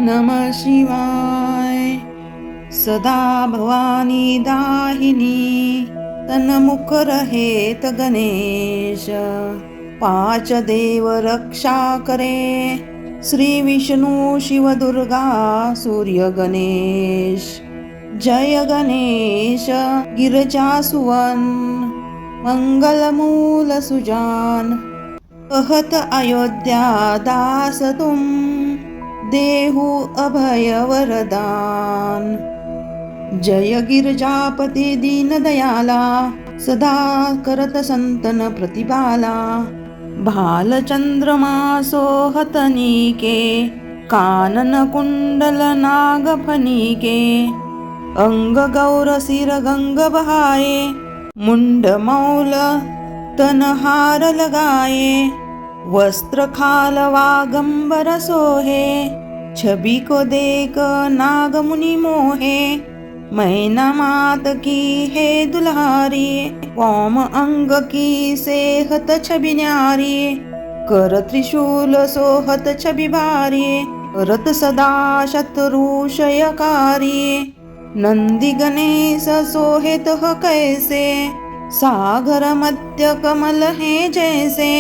नमः शिवाय। सदा भवानी दाहिनी, तन्मुख रहेत गणेश। पाच देव रक्षा करे, श्री विष्णू शिव दुर्गा सूर्य गणेश। जय गणेश गिरजा सुवन, मंगल मूल सुजान। कहत अयोध्या दास तुम, देहु अभय वरदान। जय गिरजापती दीन दयाला, सदा करत संतन प्रतिबाला। भाल चंद्रमा सोहत नीके, कानन कुंडल नाग फणिके। अंग गौर सिर गंग बहाए, मुंड मौल तन हार लगाए। वस्त्र खाल वागंबर सोहे, छवि को देख नाग मुनि मोहे। मैना मात की है दुल्हारी, कौम अंग की सेहत छवि न्यारी। कर त्रिशूल सोहत छवि भारी, करत सदा शत्रुषयकारी। नंदी गणेश सोहेत ह कैसे, सागर मध्य कमल है जैसे।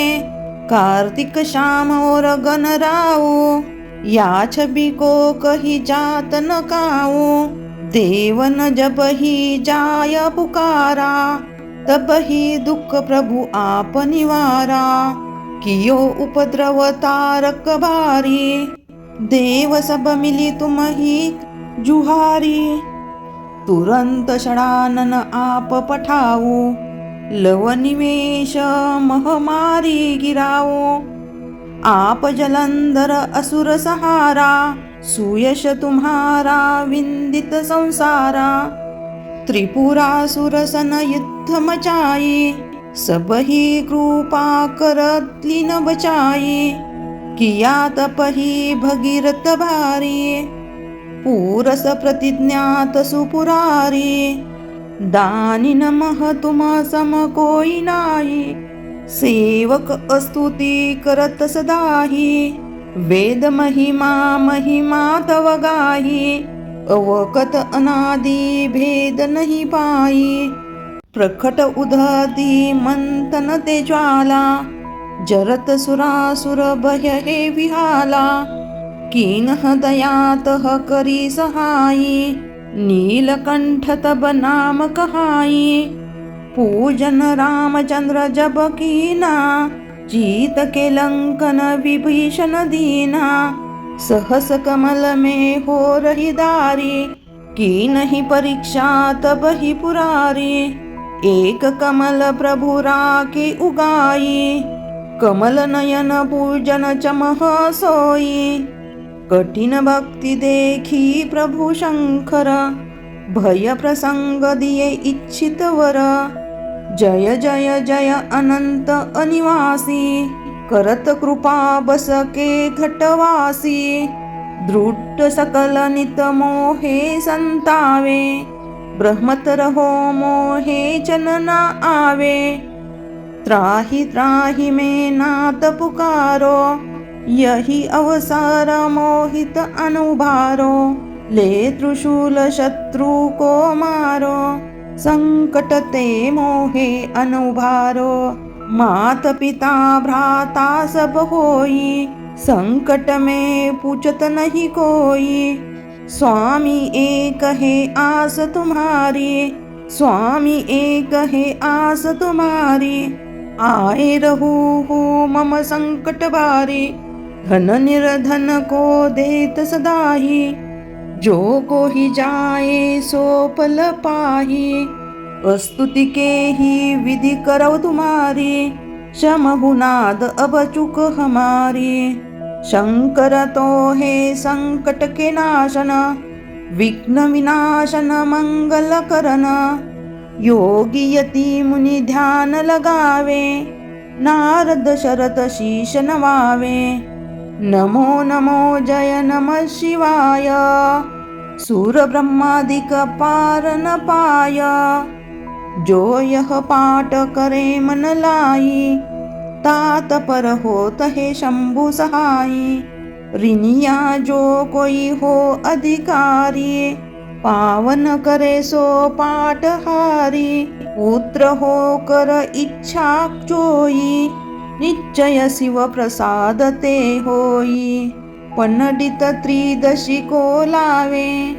कार्तिक श्याम और गणराऊ, या छवि को कही जात न काऊ। देवन जब ही जाय पुकारा, तब ही दुख प्रभु आप निवारा। कियो उपद्रव तारक भारी, देव सब मिली तुम ही जुहारी। तुरंत षडानन आप पठाओ, लव निवेश महामारी गिराओ। आप जलंधर असुर सहारा, सुयश तुम्हारा विंदित संसारा। त्रिपुरासुर सन युद्ध मचाई, सब ही कृपा करत लीन बचाई। किया तपहि भगीरथ भारी, पूरस प्रतिज्ञात सुपुरारी। दानी नमः तुम सम कोई नाही, सेवक स्तुति करत सदाही। वेद महिमा महिमा तव गाही, अवकत अनादि भेद नहीं पाई। प्रकट उदती मंथन ते ज्वाला, जरत सुरासुर भय हे विहाला। कीनह दयातः करी सहाई, नीलकंठ तब नाम कहाई। पूजन रामचंद्र जब कीना, जीत के लंकन विभीषण दीना। सहस कमल में हो रही दारी, की नहीं परीक्षा तब ही पुरारी। एक कमल प्रभु राखे उगाई, कमल नयन पूजन चमह सोई। कठिन भक्ति देखी प्रभु शंकर, भय प्रसंग दिए इच्छित वर। जय जय जय अनंत अनिवासी, करत कृपा बस के घटवासी। दृष्ट सकल नित मोहे संतावे, ब्रह्मतर हो मोहे चनना आवे। त्राहि त्राहि में नाथ पुकारो, यही अवसर मोहित अनुभारो। ले त्रिशूल शत्रु को मारो, संकट ते मोहे अनुभारो। मात पिता भ्राता सब होई, संकट में पूछत नहीं कोई। स्वामी एक है आस तुम्हारी, स्वामी एक है आस तुम्हारी। आए रहू हो मम संकट भारी, धन निर्धन को देत सदाही। जो को ही जाए सो पल पाही, स्तुति के ही विधि करौ तुम्हारी। क्षमहुनाद अब चुक हमारी, शंकर तो है संकट के नाशन। विघ्न विनाशन मंगल करन, योगी यति मुनि ध्यान लगावे। नारद शरत शीश नवावे, नमो नमो जय नमः शिवाय। सूर ब्रह्मादिक पार न पाय, जो यह पाठ करे मन लाई। तात पर होत है शंभु सहाई, रिनिया जो कोई हो अधिकारी, पावन करे सो पाठहारी। पुत्र हो कर इच्छा जोई, निश्चय शिव प्रसाद ते होई। पंडित त्रिदशी को लावे,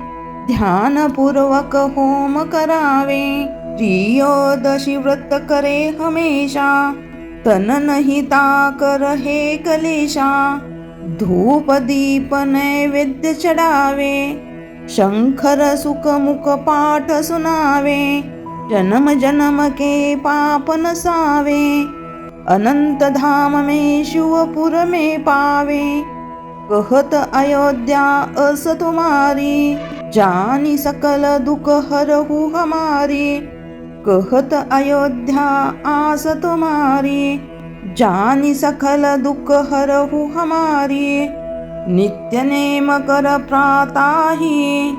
ध्यानपूर्वक होम करावे। त्रियोदशी व्रत करे हमेशा, तन नहीं ताकर हे कलेशा। धूप दीप नैवेद्य चढ़ावे, शंकर सुख मुख पाठ सुनावे। जन्म जन्म के पाप नसावे, अनंत धाम में शिवपुर में पावे। कहत अयोध्या अस तुम्हारी, जानी सकल दुख हरहु हमारी। कहत अयोध्या आस तुम्हारी, जानी सकल दुख हरहु हमारी। नित्य नेम कर प्राताही,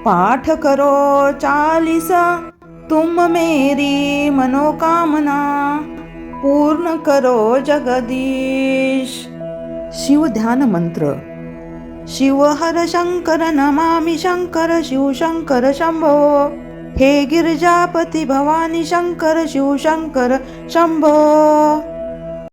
पाठ करो 40, तुम मेरी मनोकामना पूर्ण करो जगदीश। शिव ध्यान मंत्र। शिव हर शंकर नमामि शंकर शिव शंकर शंभो। हे गिरिजापती भवानी शंकर शिव शंकर शंभो।